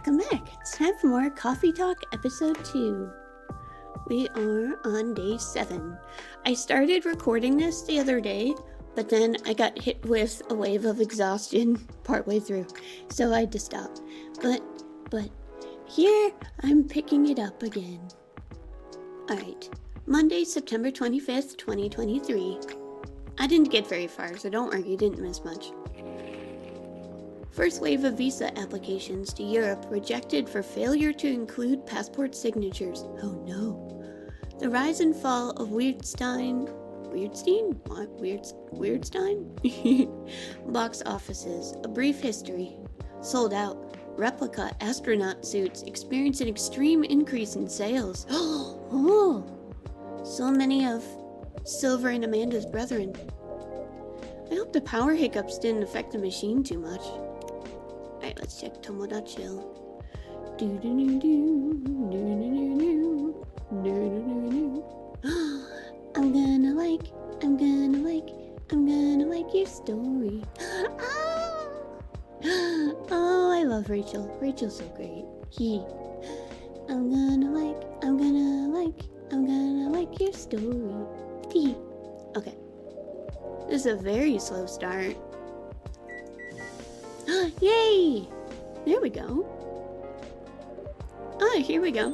Welcome back. It's time for more Coffee Talk episode 2. We are on day 7. I started recording this the other day, but then I got hit with a wave of exhaustion partway through, so I had to stop. But here I'm picking it up again. Alright, Monday, September 25th, 2023. I didn't get very far, so don't worry, you didn't miss much. First wave of visa applications to Europe rejected for failure to include passport signatures. Oh no. The rise and fall of Weirdstein? What? Weirdstein? Box offices. A brief history. Sold out. Replica astronaut suits experience an extreme increase in sales. Oh! So many of Silver and Amanda's brethren. I hope the power hiccups didn't affect the machine too much. Alright, let's check Tomo.chill. I'm gonna like your story. Oh, I love Rachel. Rachel's so great. I'm gonna like your story. Okay. This is a very slow start. Yay! There we go. Ah, here we go.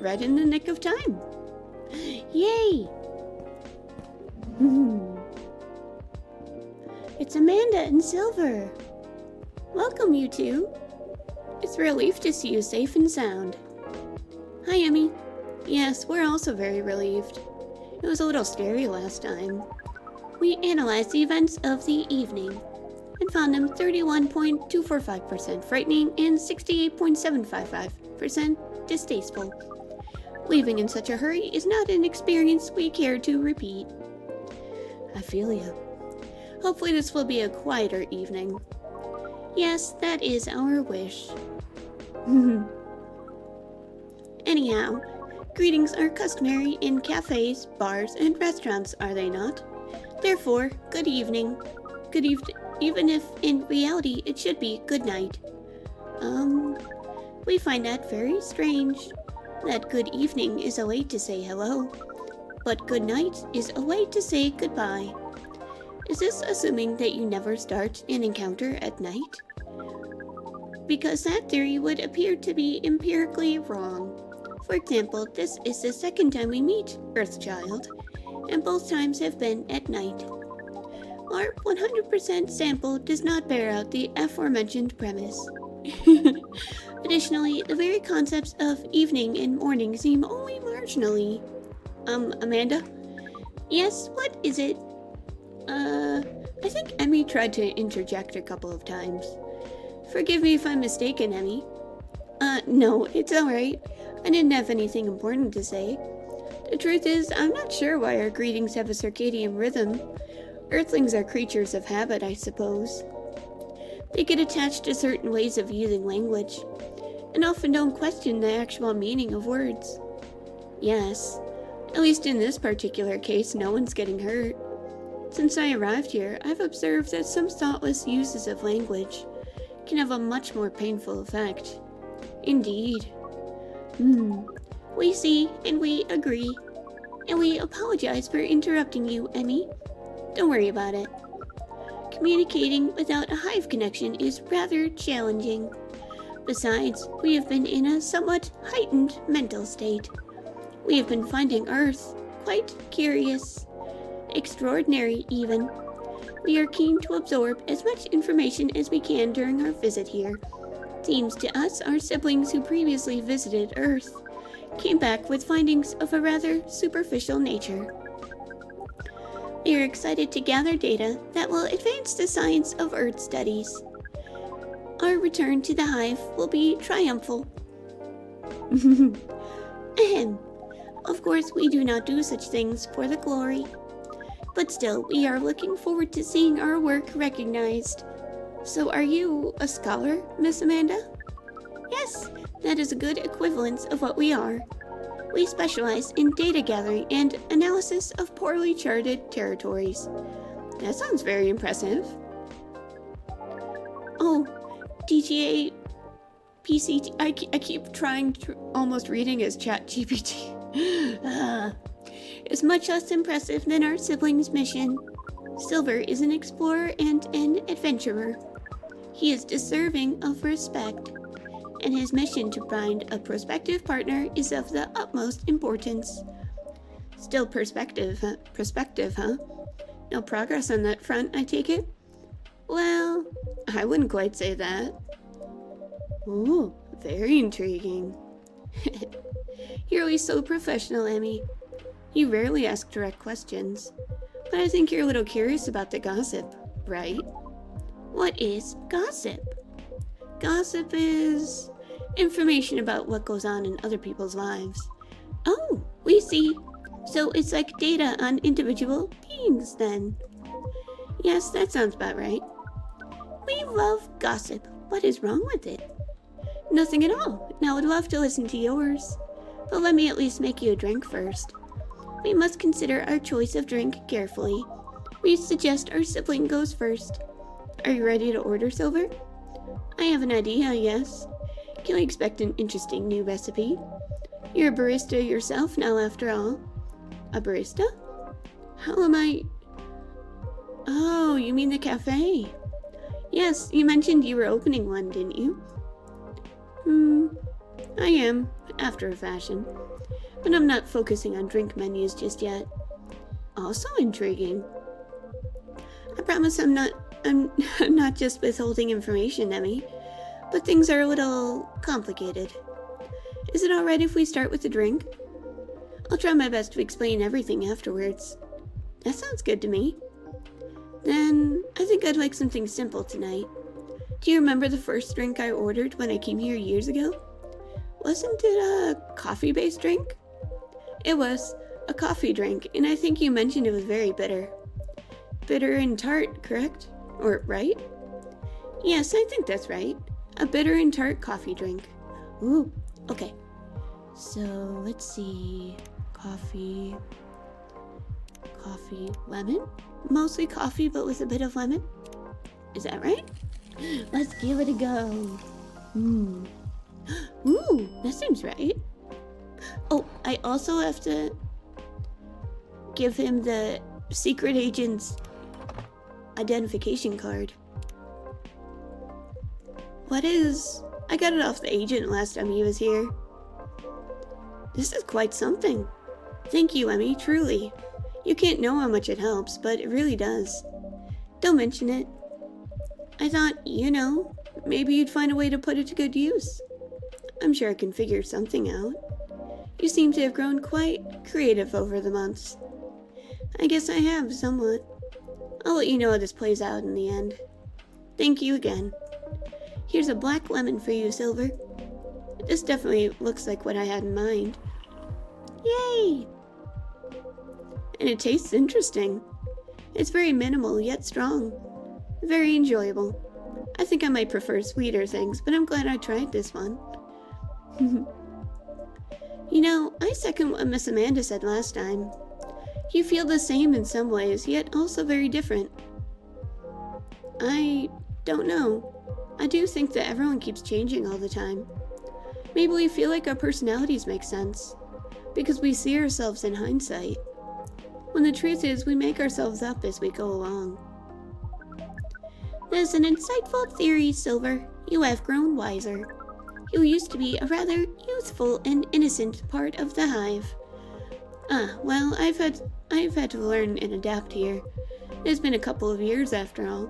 Right in the nick of time. Yay! It's Amanda and Silver. Welcome, you two. It's a relief to see you safe and sound. Hi, Emmy. Yes, we're also very relieved. It was a little scary last time. We analyzed the events of the evening and found them 31.245% frightening and 68.755% distasteful. Leaving in such a hurry is not an experience we care to repeat. I feel ya. Hopefully this will be a quieter evening. Yes, that is our wish. Anyhow, greetings are customary in cafes, bars, and restaurants, are they not? Therefore, good evening. Good evening. Even if, in reality, it should be good night. We find that very strange. That good evening is a way to say hello, but good night is a way to say goodbye. Is this assuming that you never start an encounter at night? Because that theory would appear to be empirically wrong. For example, this is the second time we meet, Earthchild, and both times have been at night. Our 100% sample does not bear out the aforementioned premise. Additionally, the very concepts of evening and morning seem only marginally... Amanda? Yes, what is it? I think Emmy tried to interject a couple of times. Forgive me if I'm mistaken, Emmy. No, it's alright. I didn't have anything important to say. The truth is, I'm not sure why our greetings have a circadian rhythm. Earthlings are creatures of habit, I suppose. They get attached to certain ways of using language, and often don't question the actual meaning of words. Yes, at least in this particular case, no one's getting hurt. Since I arrived here, I've observed that some thoughtless uses of language can have a much more painful effect. Indeed. We see, and we agree, and we apologize for interrupting you, Emmy. Don't worry about it. Communicating without a hive connection is rather challenging. Besides, we have been in a somewhat heightened mental state. We have been finding Earth quite curious. Extraordinary, even. We are keen to absorb as much information as we can during our visit here. Seems to us our siblings who previously visited Earth came back with findings of a rather superficial nature. We are excited to gather data that will advance the science of Earth studies. Our return to the hive will be triumphal. Ahem. Of course, we do not do such things for the glory. But still, we are looking forward to seeing our work recognized. So are you a scholar, Miss Amanda? Yes, that is a good equivalence of what we are. We specialize in data gathering and analysis of poorly charted territories. That sounds very impressive. Oh, DGA I keep trying to almost reading as Chat GPT. Is much less impressive than our siblings' mission. Silver is an explorer and an adventurer. He is deserving of respect, and his mission to find a prospective partner is of the utmost importance. Still perspective, huh? No progress on that front, I take it? Well, I wouldn't quite say that. Ooh, very intriguing. You're always so professional, Emmy. You rarely ask direct questions, but I think you're a little curious about the gossip, right? What is gossip? Gossip is information about what goes on in other people's lives. Oh, we see. So it's like data on individual beings, then. Yes, that sounds about right. We love gossip. What is wrong with it? Nothing at all. Now I'd love to listen to yours. But let me at least make you a drink first. We must consider our choice of drink carefully. We suggest our sibling goes first. Are you ready to order, Silver? I have an idea, yes. Can we expect an interesting new recipe? You're a barista yourself now, after all. A barista? How am I... Oh, you mean the cafe? Yes, you mentioned you were opening one, didn't you? I am, after a fashion. But I'm not focusing on drink menus just yet. Also intriguing. I promise I'm not just withholding information, Emmy, but things are a little complicated. Is it alright if we start with the drink? I'll try my best to explain everything afterwards. That sounds good to me. Then, I think I'd like something simple tonight. Do you remember the first drink I ordered when I came here years ago? Wasn't it a coffee-based drink? It was a coffee drink, and I think you mentioned it was very bitter. Bitter and tart, correct? Or right? Yes, I think that's right. A bitter and tart coffee drink. Ooh, okay. So, let's see. Coffee, lemon? Mostly coffee, but with a bit of lemon? Is that right? Let's give it a go. Ooh, that seems right. Oh, I also have to give him the secret agent's identification card. I got it off the agent last time he was here. This is quite something. Thank you, Emmy, truly. You can't know how much it helps, but it really does. Don't mention it. I thought, maybe you'd find a way to put it to good use. I'm sure I can figure something out. You seem to have grown quite creative over the months. I guess I have, somewhat. I'll let you know how this plays out in the end. Thank you again. Here's a black lemon for you, Silver. This definitely looks like what I had in mind. Yay! And it tastes interesting. It's very minimal, yet strong. Very enjoyable. I think I might prefer sweeter things, but I'm glad I tried this one. I second what Miss Amanda said last time. You feel the same in some ways, yet also very different. I don't know. I do think that everyone keeps changing all the time. Maybe we feel like our personalities make sense, because we see ourselves in hindsight. When the truth is, we make ourselves up as we go along. That is an insightful theory, Silver. You have grown wiser. You used to be a rather youthful and innocent part of the hive. Well, I've had to learn and adapt here. It's been a couple of years after all.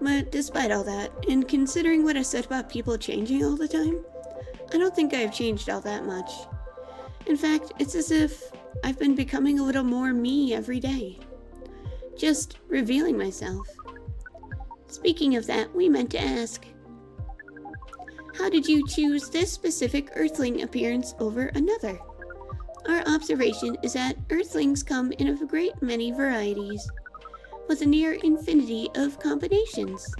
But despite all that, and considering what I said about people changing all the time, I don't think I've changed all that much. In fact, it's as if I've been becoming a little more me every day. Just revealing myself. Speaking of that, we meant to ask, how did you choose this specific Earthling appearance over another? Our observation is that Earthlings come in a great many varieties, with a near infinity of combinations.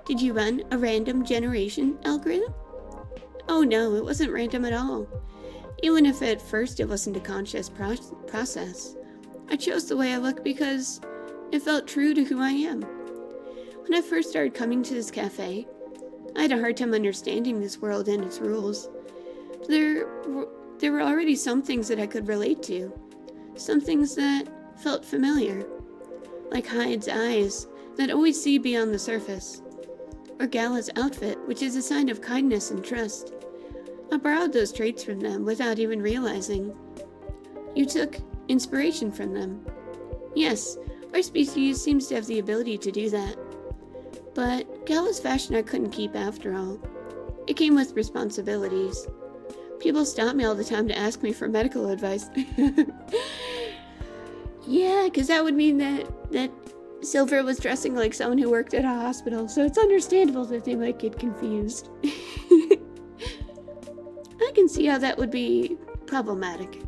Did you run a random generation algorithm? Oh no, it wasn't random at all. Even if at first it wasn't a conscious process. I chose the way I look because it felt true to who I am. When I first started coming to this cafe, I had a hard time understanding this world and its rules. There were already some things that I could relate to. Some things that felt familiar. Like Hyde's eyes that always see beyond the surface. Or Gala's outfit, which is a sign of kindness and trust. I borrowed those traits from them without even realizing. You took inspiration from them. Yes, our species seems to have the ability to do that. But Gala's fashion I couldn't keep after all. It came with responsibilities. People stop me all the time to ask me for medical advice. Yeah, because that would mean that Silver was dressing like someone who worked at a hospital, so it's understandable that they might get confused. I can see how that would be problematic.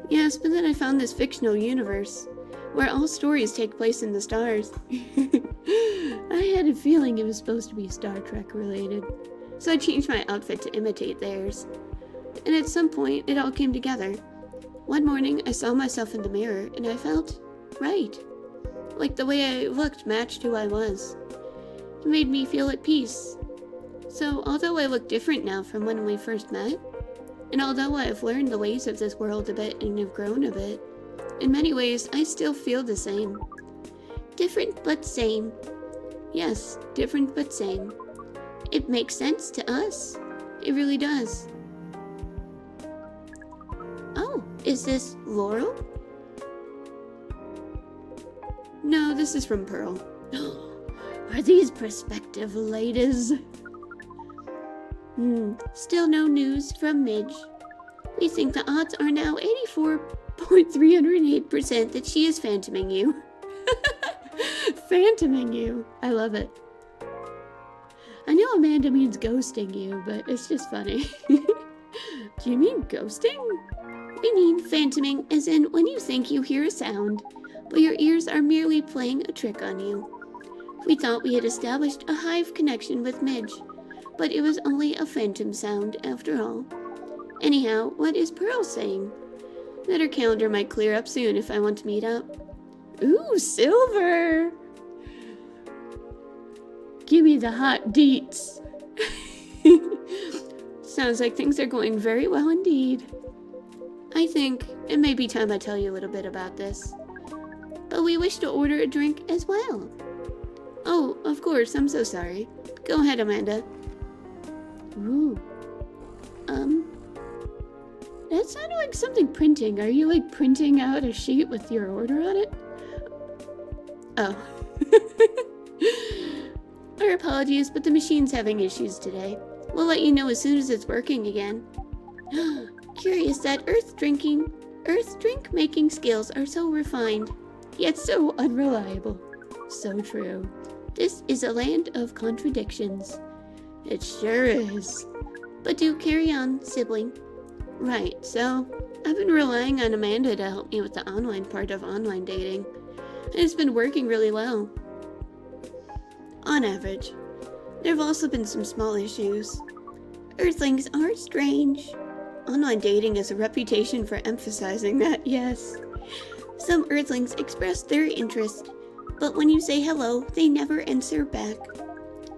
Yes, but then I found this fictional universe, where all stories take place in the stars. I had a feeling it was supposed to be Star Trek related, so I changed my outfit to imitate theirs. And at some point, it all came together. One morning, I saw myself in the mirror, and I felt right. Like the way I looked matched who I was. It made me feel at peace. So, although I look different now from when we first met, and although I have learned the ways of this world a bit and have grown a bit, in many ways, I still feel the same. Different but same. Yes, different but same. It makes sense to us. It really does. Oh, is this Laurel? No, this is from Pearl. Are these prospective ladies? Still no news from Midge. We think the odds are now 84.308% that she is phantoming you. Phantoming you. I love it. I know Amanda means ghosting you, but it's just funny. Do you mean ghosting? We mean phantoming, as in when you think you hear a sound, but your ears are merely playing a trick on you. We thought we had established a hive connection with Midge, but it was only a phantom sound after all. Anyhow, what is Pearl saying? That her calendar might clear up soon if I want to meet up. Ooh, Silver! Give me the hot deets. Sounds like things are going very well indeed. I think it may be time I tell you a little bit about this. But we wish to order a drink as well. Oh, of course, I'm so sorry. Go ahead, Amanda. Ooh. That sounded like something printing. Are you, like, printing out a sheet with your order on it? Oh. Our apologies, but the machine's having issues today. We'll let you know as soon as it's working again. Curious that Earth drink-making skills are so refined, yet so unreliable. So true. This is a land of contradictions. It sure is. But do carry on, sibling. Right, so I've been relying on Amanda to help me with the online part of online dating, and it's been working really well. On average. There have also been some small issues. Earthlings are strange. Online dating has a reputation for emphasizing that, yes. Some Earthlings express their interest, but when you say hello, they never answer back.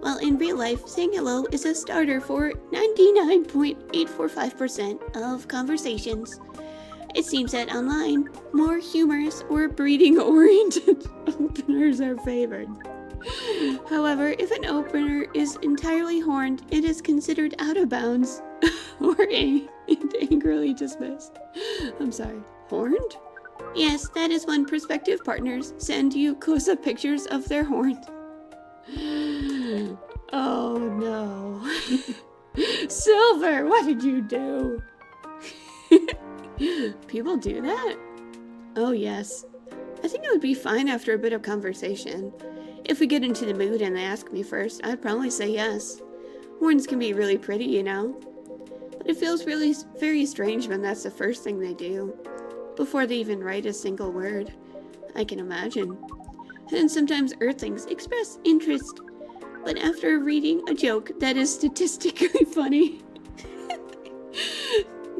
While in real life, saying hello is a starter for 99.845% of conversations. It seems that online, more humorous or breeding-oriented openers are favored. However, if an opener is entirely horned, it is considered out of bounds or angrily dismissed. I'm sorry, horned? Yes, that is when prospective partners send you close-up pictures of their horns. Oh no. Silver, what did you do? People do that? Oh yes. I think it would be fine after a bit of conversation. If we get into the mood and they ask me first, I'd probably say yes. Horns can be really pretty, you know. But it feels really very strange when that's the first thing they do, before they even write a single word. I can imagine. And sometimes Earthlings express interest, but after reading a joke that is statistically funny,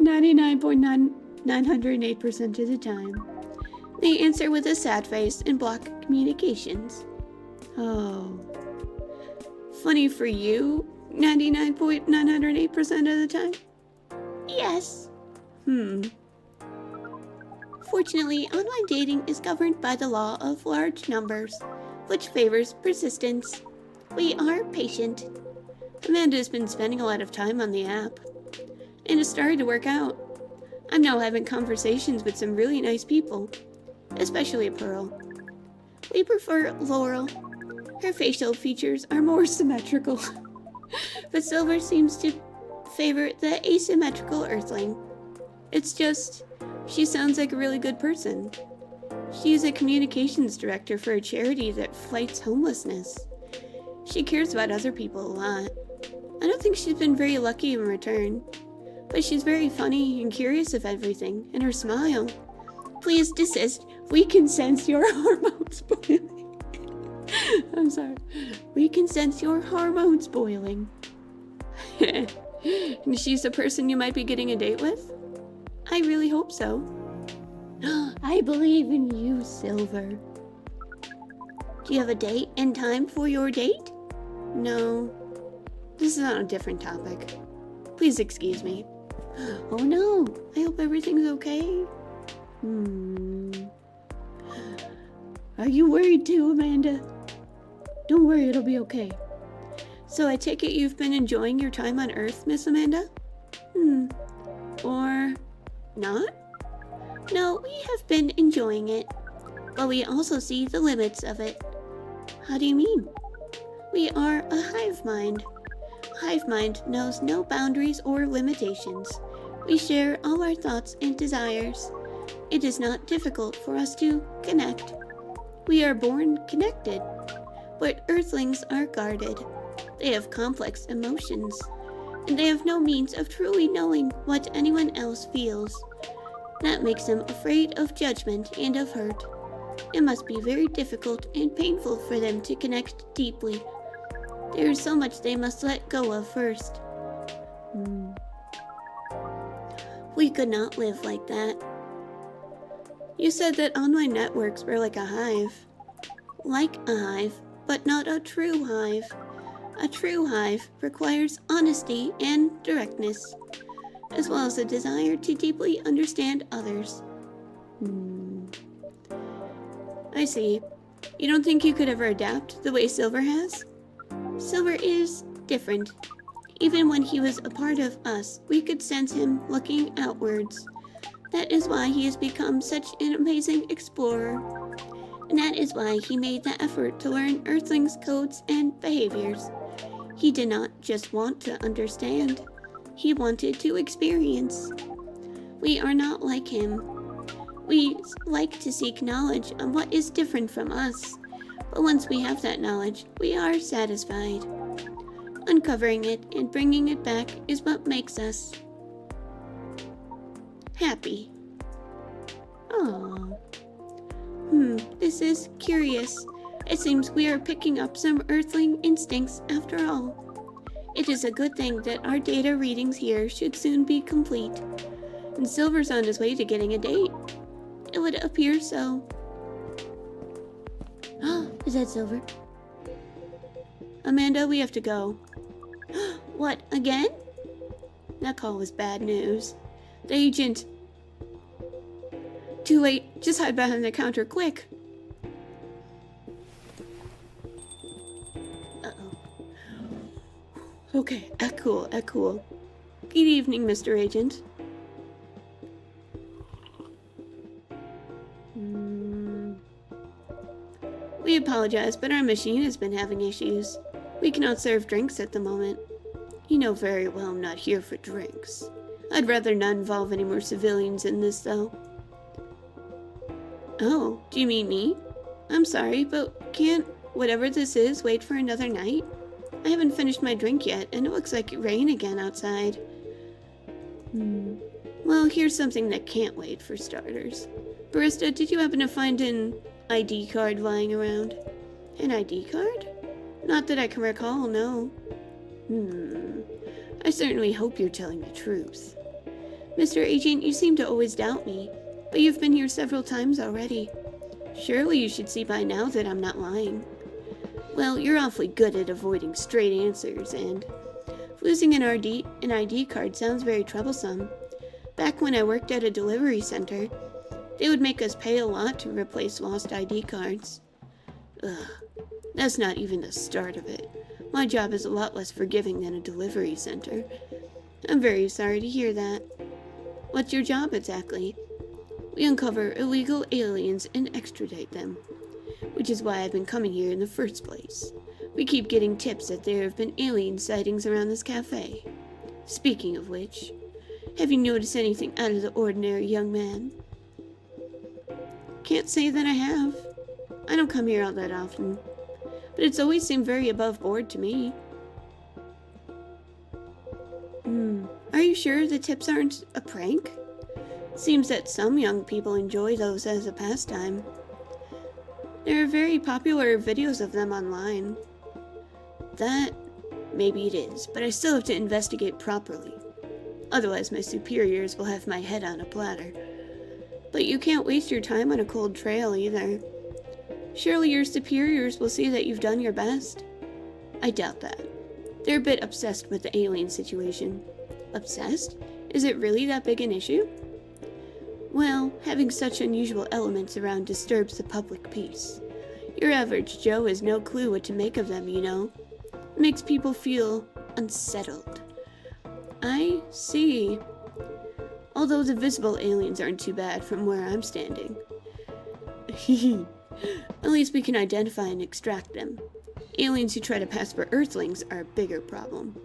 99.908% of the time, they answer with a sad face and block communications. Oh. Funny for you, 99.908% of the time? Yes. Fortunately, online dating is governed by the law of large numbers, which favors persistence. We are patient. Amanda's been spending a lot of time on the app, and it's starting to work out. I'm now having conversations with some really nice people, especially Pearl. We prefer Laurel. Her facial features are more symmetrical, but Silver seems to favor the asymmetrical Earthling. It's just, she sounds like a really good person. She is a communications director for a charity that fights homelessness. She cares about other people a lot. I don't think she's been very lucky in return, but she's very funny and curious of everything, and her smile. Please desist. We can sense your hormones boiling. I'm sorry. We can sense your hormones boiling. And she's the person you might be getting a date with? I really hope so. I believe in you, Silver. Do you have a date and time for your date? No. This is on a different topic. Please excuse me. Oh no, I hope everything's okay. Are you worried too, Amanda? Don't worry, it'll be okay. So I take it you've been enjoying your time on Earth, Miss Amanda? Or not? No, we have been enjoying it, but we also see the limits of it. How do you mean? We are a hive mind. Hive mind knows no boundaries or limitations. We share all our thoughts and desires. It is not difficult for us to connect. We are born connected, but Earthlings are guarded. They have complex emotions, and they have no means of truly knowing what anyone else feels. That makes them afraid of judgment and of hurt. It must be very difficult and painful for them to connect deeply. There is so much they must let go of first. We could not live like that. You said that online networks were like a hive. Like a hive, but not a true hive. A true hive requires honesty and directness, as well as a desire to deeply understand others. I see. You don't think you could ever adapt the way Silver has? Silver is different. Even when he was a part of us, we could sense him looking outwards. That is why he has become such an amazing explorer. And that is why he made the effort to learn Earthlings' codes and behaviors. He did not just want to understand. He wanted to experience. We are not like him. We like to seek knowledge on what is different from us. But once we have that knowledge, we are satisfied. Uncovering it and bringing it back is what makes us happy. Aww. This is curious. It seems we are picking up some Earthling instincts after all. It is a good thing that our data readings here should soon be complete. And Silver's on his way to getting a date. It would appear so. Is that Silver? Amanda, we have to go. What, again? That call was bad news. The agent... Too late. Just hide behind the counter, quick. Uh-oh. Okay, act cool, act cool. Good evening, Mr. Agent. We apologize, but our machine has been having issues. We cannot serve drinks at the moment. You know very well I'm not here for drinks. I'd rather not involve any more civilians in this, though. Oh, do you mean me? I'm sorry, but can't whatever this is wait for another night? I haven't finished my drink yet, and it looks like rain again outside. Well, here's something that can't wait for starters. Barista, did you happen to find an ID card lying around? An ID card? Not that I can recall, no. I certainly hope you're telling the truth. Mr. Agent, you seem to always doubt me, but you've been here several times already. Surely you should see by now that I'm not lying. Well, you're awfully good at avoiding straight answers, and Losing an ID card sounds very troublesome. Back when I worked at a delivery center, they would make us pay a lot to replace lost ID cards. Ugh, that's not even the start of it. My job is a lot less forgiving than a delivery center. I'm very sorry to hear that. What's your job exactly? We uncover illegal aliens and extradite them, which is why I've been coming here in the first place. We keep getting tips that there have been alien sightings around this cafe. Speaking of which, have you noticed anything out of the ordinary, young man? Can't say that I have. I don't come here all that often, but it's always seemed very above board to me. Are you sure the tips aren't a prank? Seems that some young people enjoy those as a pastime. There are very popular videos of them online. That, maybe it is, but I still have to investigate properly. Otherwise my superiors will have my head on a platter. But you can't waste your time on a cold trail either. Surely your superiors will see that you've done your best. I doubt that. They're a bit obsessed with the alien situation. Obsessed? Is it really that big an issue? Well, having such unusual elements around disturbs the public peace. Your average Joe has no clue what to make of them, you know. It makes people feel unsettled. I see. Although the visible aliens aren't too bad from where I'm standing. At least we can identify and extract them. Aliens who try to pass for Earthlings are a bigger problem.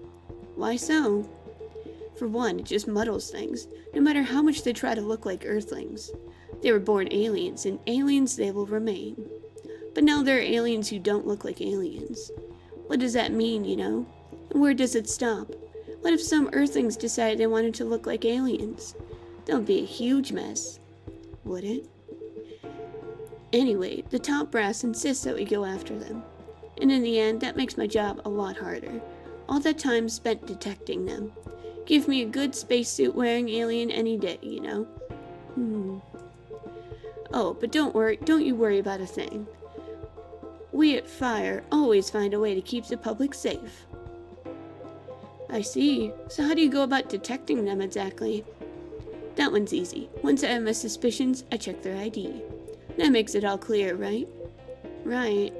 Why so? For one, it just muddles things, no matter how much they try to look like Earthlings. They were born aliens, and aliens they will remain. But now there are aliens who don't look like aliens. What does that mean, you know? And where does it stop? What if some Earthlings decided they wanted to look like aliens? That would be a huge mess. Would it? Anyway, the top brass insists that we go after them. And in the end, that makes my job a lot harder. All that time spent detecting them. Give me a good spacesuit wearing alien any day, you know? Oh, but don't you worry about a thing. We at Fire always find a way to keep the public safe. I see. So how do you go about detecting them exactly? That one's easy. Once I have my suspicions, I check their ID. That makes it all clear, right? Right.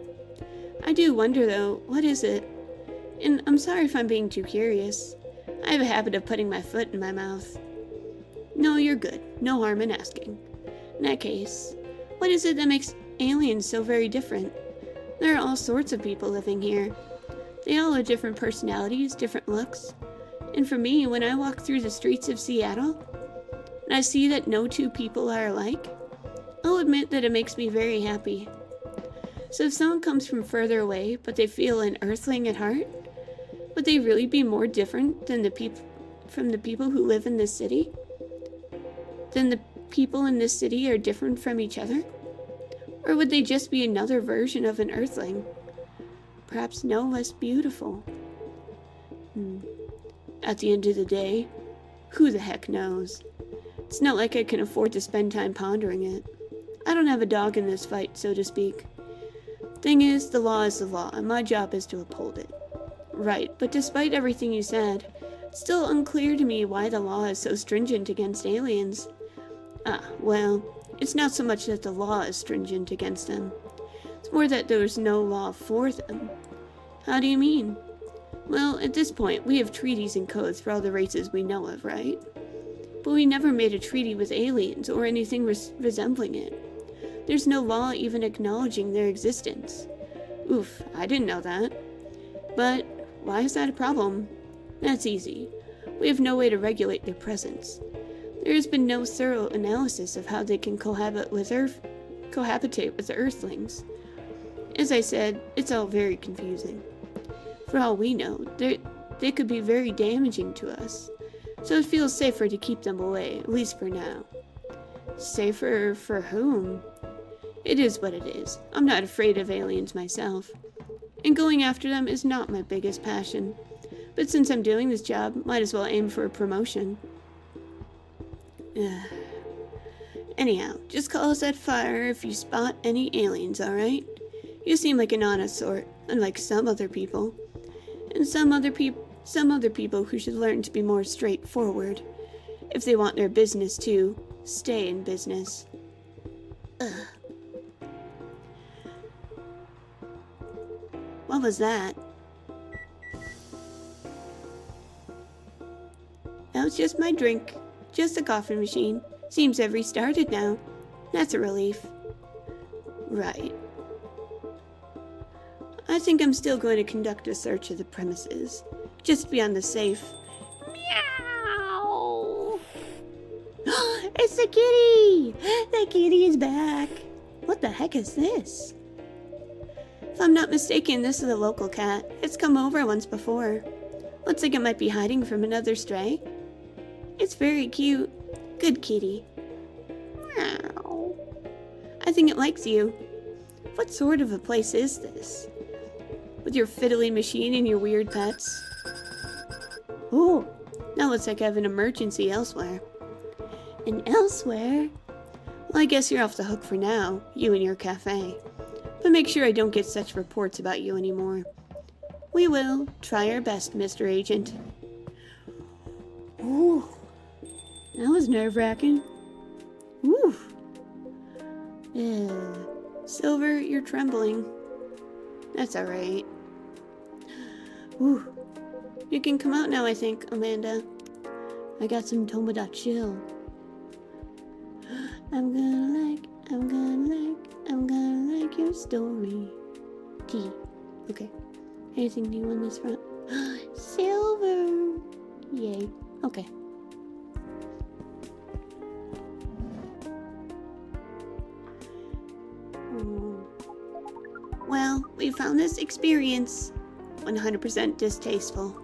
I do wonder though, what is it? And I'm sorry if I'm being too curious. I have a habit of putting my foot in my mouth. No, you're good. No harm in asking. In that case, what is it that makes aliens so very different? There are all sorts of people living here. They all have different personalities, different looks. And for me, when I walk through the streets of Seattle, and I see that no two people are alike, I'll admit that it makes me very happy. So if someone comes from further away, but they feel an Earthling at heart, would they really be more different than the people who live in this city? Then the people in this city are different from each other? Or would they just be another version of an Earthling? Perhaps no less beautiful. At the end of the day, who the heck knows? It's not like I can afford to spend time pondering it. I don't have a dog in this fight, so to speak. Thing is the law, and my job is to uphold it. Right, but despite everything you said, it's still unclear to me why the law is so stringent against aliens. Well, it's not so much that the law is stringent against them. It's more that there's no law for them. How do you mean? Well, at this point, we have treaties and codes for all the races we know of, right? But we never made a treaty with aliens or anything resembling it. There's no law even acknowledging their existence. Oof, I didn't know that. But why is that a problem? That's easy. We have no way to regulate their presence. There has been no thorough analysis of how they can cohabitate with the Earthlings. As I said, it's all very confusing. For all we know, they could be very damaging to us. So it feels safer to keep them away, at least for now. Safer for whom? It is what it is. I'm not afraid of aliens myself. And going after them is not my biggest passion. But since I'm doing this job, might as well aim for a promotion. Anyhow, just call us at Fire if you spot any aliens, alright? You seem like an honest sort, unlike some other people. And some other some other people who should learn to be more straightforward if they want their business to stay in business. Ugh. What was that? That was just my drink. Just a coffee machine. Seems they've restarted now. That's a relief. Right. I think I'm still going to conduct a search of the premises. Just to be on the safe. Meow! It's the kitty! The kitty is back! What the heck is this? If I'm not mistaken, this is a local cat. It's come over once before. Looks like it might be hiding from another stray. It's very cute. Good kitty. Meow. I think it likes you. What sort of a place is this? With your fiddly machine and your weird pets? Oh, now looks like I have an emergency elsewhere. And elsewhere? Well, I guess you're off the hook for now, you and your cafe. But make sure I don't get such reports about you anymore. We will try our best, Mr. Agent. Ooh, that was nerve-wracking. Ooh. Silver, you're trembling. That's alright. Ooh. You can come out now, I think, Amanda. I got some Tomodachi. I'm gonna like your story. T. Okay. Anything new on this front? Silver! Yay. Okay. Well, we found this experience 100% distasteful.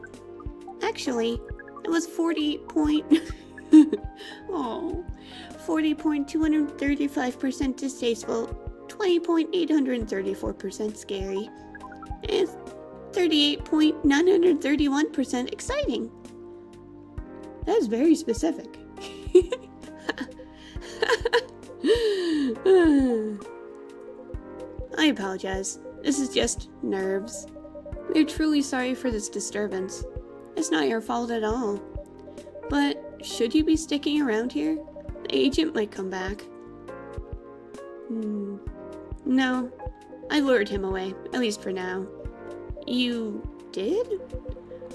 Actually, it was 40.235% distasteful, 20.834% scary, and 38.931% exciting. That is very specific. I apologize. This is just nerves. We're truly sorry for this disturbance. It's not your fault at all. But should you be sticking around here? The agent might come back. No. I lured him away, at least for now. You did?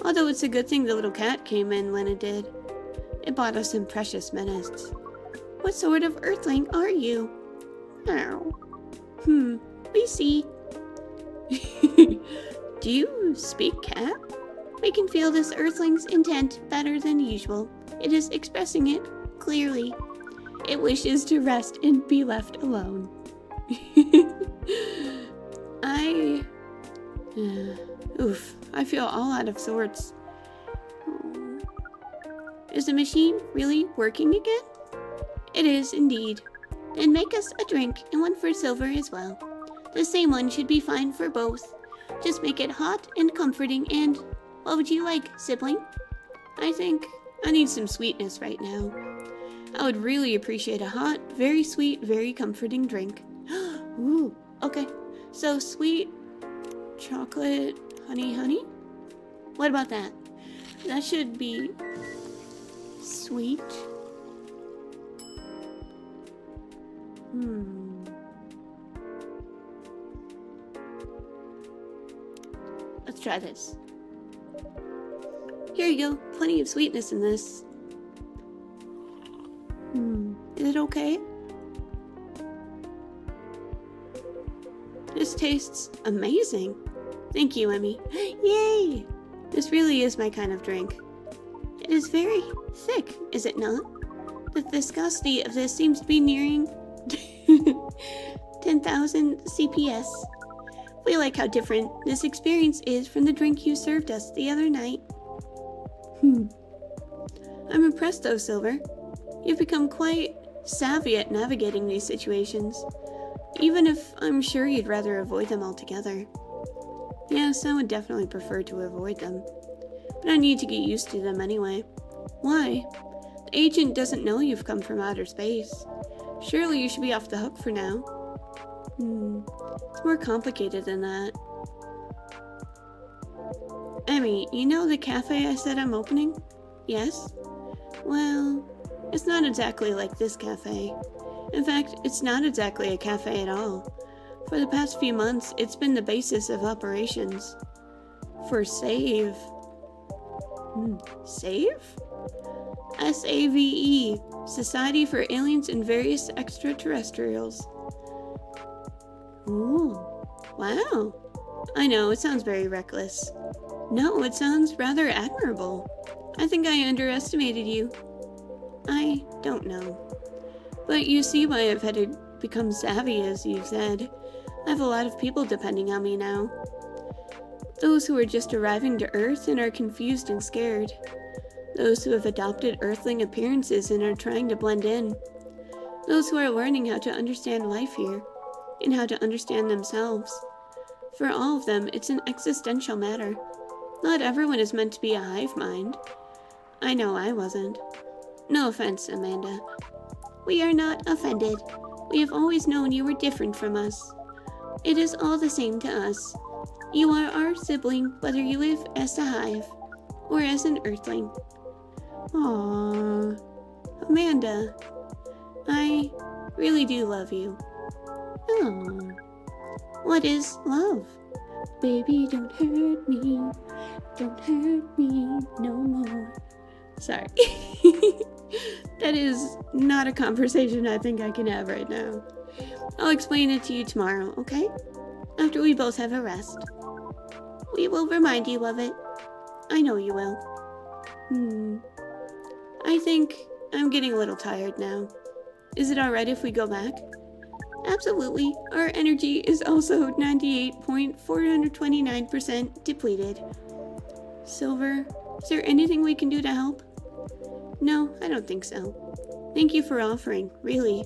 Although it's a good thing the little cat came in when it did. It bought us some precious minutes. What sort of earthling are you? Meow. We see. Do you speak cat? We can feel this earthling's intent better than usual. It is expressing it clearly. It wishes to rest and be left alone. I feel all out of sorts. Is the machine really working again? It is indeed. Then make us a drink and one for Silver as well. The same one should be fine for both. Just make it hot and comforting and... What would you like, sibling? I think I need some sweetness right now. I would really appreciate a hot, very sweet, very comforting drink. Ooh, okay. So sweet, chocolate, honey? What about that? That should be sweet. Let's try this. Here you go. Plenty of sweetness in this. Is it okay? This tastes amazing. Thank you, Emmy. Yay! This really is my kind of drink. It is very thick, is it not? The viscosity of this seems to be nearing 10,000 CPS. We like how different this experience is from the drink you served us the other night. I'm impressed though, Silver. You've become quite savvy at navigating these situations, even if I'm sure you'd rather avoid them altogether. Yes, I would definitely prefer to avoid them, but I need to get used to them anyway. Why? The agent doesn't know you've come from outer space. Surely you should be off the hook for now. It's more complicated than that. Emmy, you know the cafe I said I'm opening? Yes? Well, it's not exactly like this cafe. In fact, it's not exactly a cafe at all. For the past few months, it's been the basis of operations. For SAVE. SAVE? SAVE. Society for Aliens and Various Extraterrestrials. Ooh. Wow. I know, it sounds very reckless. No, it sounds rather admirable. I think I underestimated you. I don't know. But you see why I've had to become savvy, as you've said. I have a lot of people depending on me now. Those who are just arriving to Earth and are confused and scared. Those who have adopted Earthling appearances and are trying to blend in. Those who are learning how to understand life here, and how to understand themselves. For all of them, it's an existential matter. Not everyone is meant to be a hive mind. I know I wasn't. No offense, Amanda. We are not offended. We have always known you were different from us. It is all the same to us. You are our sibling, whether you live as a hive or as an earthling. Aww. Amanda, I really do love you. Oh. What is love? Baby, don't hurt me. Don't hurt me no more. Sorry. That is not a conversation I think I can have right now. I'll explain it to you tomorrow, okay? After we both have a rest. We will remind you of it. I know you will. I think I'm getting a little tired now. Is it alright if we go back? Absolutely. Our energy is also 98.429% depleted. Silver, is there anything we can do to help? No, I don't think so. Thank you for offering, really.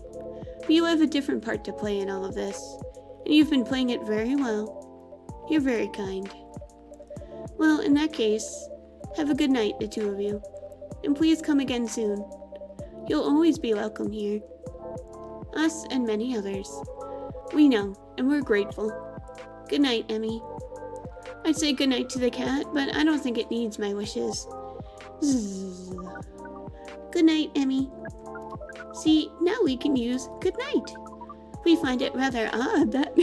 But you have a different part to play in all of this, and you've been playing it very well. You're very kind. Well, in that case, have a good night, the two of you. And please come again soon. You'll always be welcome here. Us and many others. We know, and we're grateful. Good night, Emmy. I'd say good night to the cat, but I don't think it needs my wishes. Zzz. Good night, Emmy. See, now we can use good night. We find it rather odd that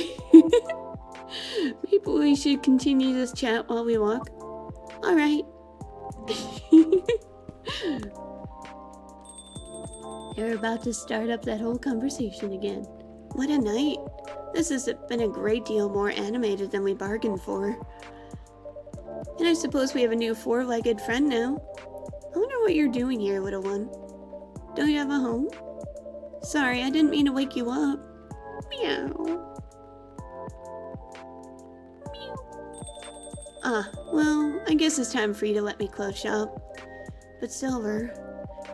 maybe we should continue this chat while we walk. Alright. They're about to start up that whole conversation again. What a night. This has been a great deal more animated than we bargained for. And I suppose we have a new four-legged friend now. I wonder what you're doing here, little one. Don't you have a home? Sorry, I didn't mean to wake you up. Meow. Meow. Ah, well, I guess it's time for you to let me close shop. But Silver,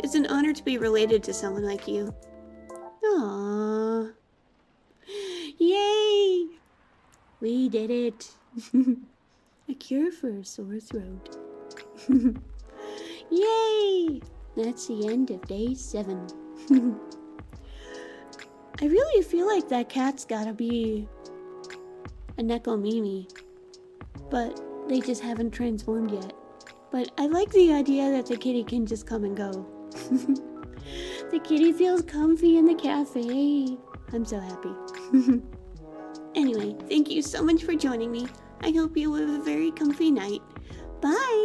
it's an honor to be related to someone like you. Aww. Yay! We did it. A cure for a sore throat. Yay! That's the end of day 7. I really feel like that cat's gotta be a Nekomimi, but they just haven't transformed yet. But I like the idea that the kitty can just come and go. The kitty feels comfy in the cafe. I'm so happy. Anyway, thank you so much for joining me. I hope you have a very comfy night. Bye!